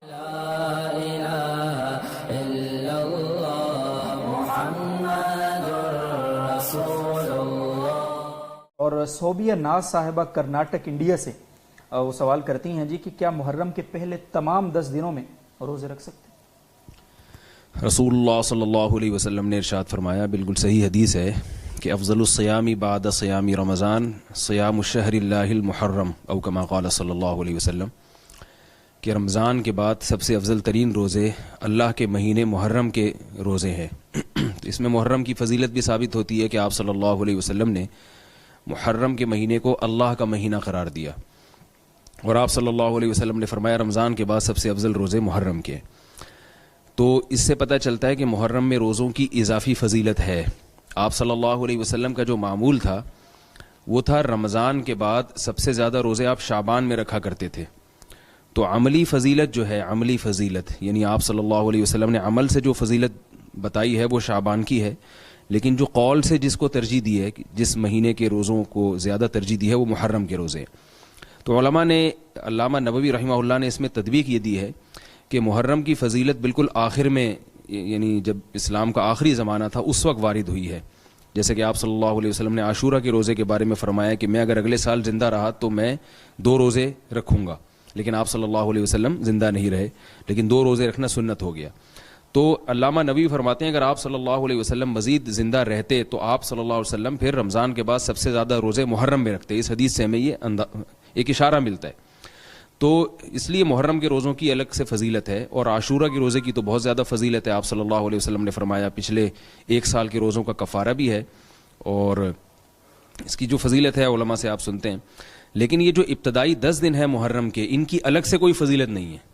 اور صوبیہ ناز صاحبہ کرناٹک انڈیا سے وہ سوال کرتی ہیں جی کہ کیا محرم کے پہلے تمام 10 دنوں میں روزے رکھ سکتے ہیں؟ رسول اللہ صلی اللہ علیہ وسلم نے ارشاد فرمایا، بالکل صحیح حدیث ہے کہ افضل الصیام بعد صیام رمضان صیام الشہر اللہ المحرم او کما قال صلی اللہ علیہ وسلم، کہ رمضان کے بعد سب سے افضل ترین روزے اللہ کے مہینے محرم کے روزے ہیں۔ تو اس میں محرم کی فضیلت بھی ثابت ہوتی ہے کہ آپ صلی اللہ علیہ وسلم نے محرم کے مہینے کو اللہ کا مہینہ قرار دیا، اور آپ صلی اللہ علیہ وسلم نے فرمایا رمضان کے بعد سب سے افضل روزے محرم کے۔ تو اس سے پتہ چلتا ہے کہ محرم میں روزوں کی اضافی فضیلت ہے۔ آپ صلی اللہ علیہ وسلم کا جو معمول تھا وہ تھا رمضان کے بعد سب سے زیادہ روزے آپ شعبان میں رکھا کرتے تھے۔ تو عملی فضیلت جو ہے، عملی فضیلت یعنی آپ صلی اللہ علیہ وسلم نے عمل سے جو فضیلت بتائی ہے وہ شعبان کی ہے، لیکن جو قول سے جس کو ترجیح دی ہے، جس مہینے کے روزوں کو زیادہ ترجیح دی ہے، وہ محرم کے روزے۔ تو علماء نے، علامہ نووی رحمہ اللہ نے اس میں تطبیق یہ دی ہے کہ محرم کی فضیلت بالکل آخر میں، یعنی جب اسلام کا آخری زمانہ تھا اس وقت وارد ہوئی ہے۔ جیسے کہ آپ صلی اللہ علیہ وسلم نے عاشورہ کے روزے کے بارے میں فرمایا کہ میں اگر اگلے سال زندہ رہا تو میں 2 روزے رکھوں گا، لیکن آپ صلی اللہ علیہ وسلم زندہ نہیں رہے، لیکن 2 روزے رکھنا سنت ہو گیا۔ تو علامہ نبوی فرماتے ہیں اگر آپ صلی اللہ علیہ وسلم مزید زندہ رہتے تو آپ صلی اللہ علیہ وسلم پھر رمضان کے بعد سب سے زیادہ روزے محرم میں رکھتے۔ اس حدیث سے ہمیں یہ ایک اشارہ ملتا ہے۔ تو اس لیے محرم کے روزوں کی الگ سے فضیلت ہے، اور عاشورہ کے روزے کی تو بہت زیادہ فضیلت ہے۔ آپ صلی اللہ علیہ وسلم نے فرمایا پچھلے 1 سال کے روزوں کا کفارہ بھی ہے، اور اس کی جو فضیلت ہے علماء سے آپ سنتے ہیں۔ لیکن یہ جو ابتدائی 10 دن ہے محرم کے، ان کی الگ سے کوئی فضیلت نہیں ہے۔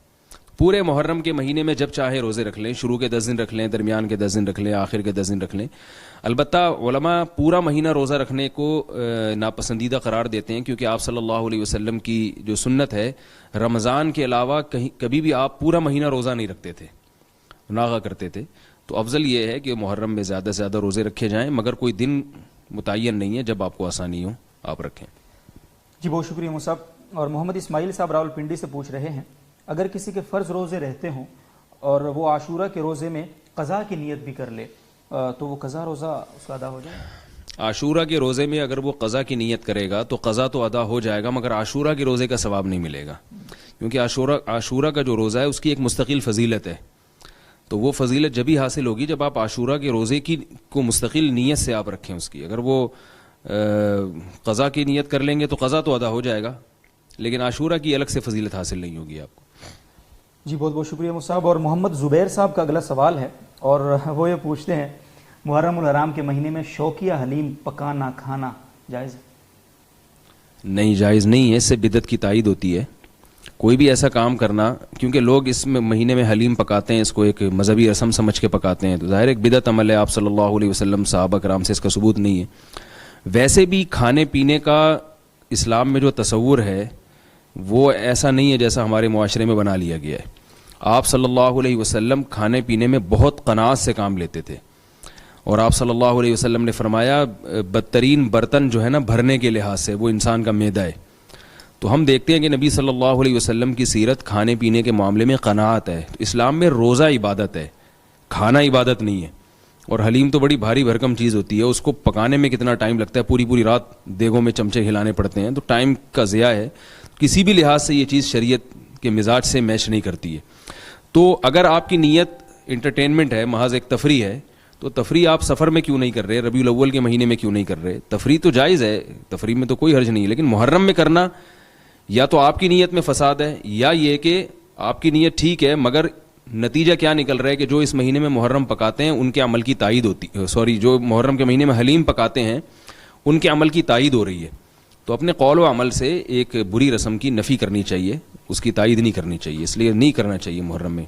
پورے محرم کے مہینے میں جب چاہے روزے رکھ لیں، شروع کے 10 دن رکھ لیں، درمیان کے 10 دن رکھ لیں، آخر کے 10 دن رکھ لیں۔ البتہ علماء پورا مہینہ روزہ رکھنے کو ناپسندیدہ قرار دیتے ہیں، کیونکہ آپ صلی اللہ علیہ وسلم کی جو سنت ہے، رمضان کے علاوہ کبھی بھی آپ پورا مہینہ روزہ نہیں رکھتے تھے، ناغہ کرتے تھے۔ تو افضل یہ ہے کہ محرم میں زیادہ سے زیادہ روزے رکھے جائیں، مگر کوئی دن متعین نہیں ہے، جب آپ کو آسانی ہو آپ رکھیں۔ جی بہت شکریہ مصعب۔ اور محمد اسماعیل صاحب راولپنڈی سے پوچھ رہے ہیں اگر کسی کے فرض روزے رہتے ہوں اور وہ عاشورہ کے روزے میں قضا کی نیت بھی کر لے تو وہ قضا روزہ اس کا ادا ہو جائے؟ عاشورہ کے روزے میں اگر وہ قضا کی نیت کرے گا تو قضا تو ادا ہو جائے گا، مگر عاشورہ کے روزے کا ثواب نہیں ملے گا، کیونکہ عاشورہ کا جو روزہ ہے اس کی ایک مستقل فضیلت ہے۔ تو وہ فضیلت جبھی حاصل ہوگی جب آپ عاشورہ کے روزے کی کو مستقل نیت سے آپ رکھیں اس کی۔ اگر وہ قضا کی نیت کر لیں گے تو قضا تو ادا ہو جائے گا، لیکن عاشورہ کی الگ سے فضیلت حاصل نہیں ہوگی آپ کو۔ جی بہت بہت شکریہ مصعب۔ اور محمد زبیر صاحب کا اگلا سوال ہے، اور وہ یہ پوچھتے ہیں محرم الحرام کے مہینے میں شوقیہ حلیم پکانا کھانا جائز ہے؟ نہیں، جائز نہیں ہے، اس سے بدعت کی تائید ہوتی ہے۔ کوئی بھی ایسا کام کرنا، کیونکہ لوگ اس مہینے میں حلیم پکاتے ہیں، اس کو ایک مذہبی رسم سمجھ کے پکاتے ہیں، تو ظاہر ایک بدعت عمل ہے۔ آپ صلی اللہ علیہ وسلم، صحابہ کرام سے اس کا ثبوت نہیں ہے۔ ویسے بھی کھانے پینے کا اسلام میں جو تصور ہے وہ ایسا نہیں ہے جیسا ہمارے معاشرے میں بنا لیا گیا ہے۔ آپ صلی اللہ علیہ وسلم کھانے پینے میں بہت قناعت سے کام لیتے تھے، اور آپ صلی اللہ علیہ وسلم نے فرمایا بدترین برتن جو ہے نا بھرنے کے لحاظ سے وہ انسان کا معدہ ہے۔ تو ہم دیکھتے ہیں کہ نبی صلی اللہ علیہ وسلم کی سیرت کھانے پینے کے معاملے میں قناعت ہے۔ اسلام میں روزہ عبادت ہے، کھانا عبادت نہیں ہے۔ اور حلیم تو بڑی بھاری بھرکم چیز ہوتی ہے، اس کو پکانے میں کتنا ٹائم لگتا ہے، پوری رات دیگوں میں چمچے ہلانے پڑتے ہیں، تو ٹائم کا ضیاع ہے۔ کسی بھی لحاظ سے یہ چیز شریعت کے مزاج سے میچ نہیں کرتی ہے۔ تو اگر آپ کی نیت انٹرٹینمنٹ ہے، محض ایک تفریح ہے، تو تفریح آپ سفر میں کیوں نہیں کر رہے، ربیع الاول کے مہینے میں کیوں نہیں کر رہے؟ تفریح تو جائز ہے، تفریح میں تو کوئی حرج نہیں ہے، لیکن محرم میں کرنا یا تو آپ کی نیت میں فساد ہے، یا یہ کہ آپ کی نیت ٹھیک ہے مگر نتیجہ کیا نکل رہا ہے کہ جو اس مہینے میں محرم پکاتے ہیں ان کے عمل کی تائید ہوتی، جو محرم کے مہینے میں حلیم پکاتے ہیں ان کے عمل کی تائید ہو رہی ہے۔ تو اپنے قول و عمل سے ایک بری رسم کی نفی کرنی چاہیے، اس کی تائید نہیں کرنی چاہیے، اس لیے نہیں کرنا چاہیے محرم میں۔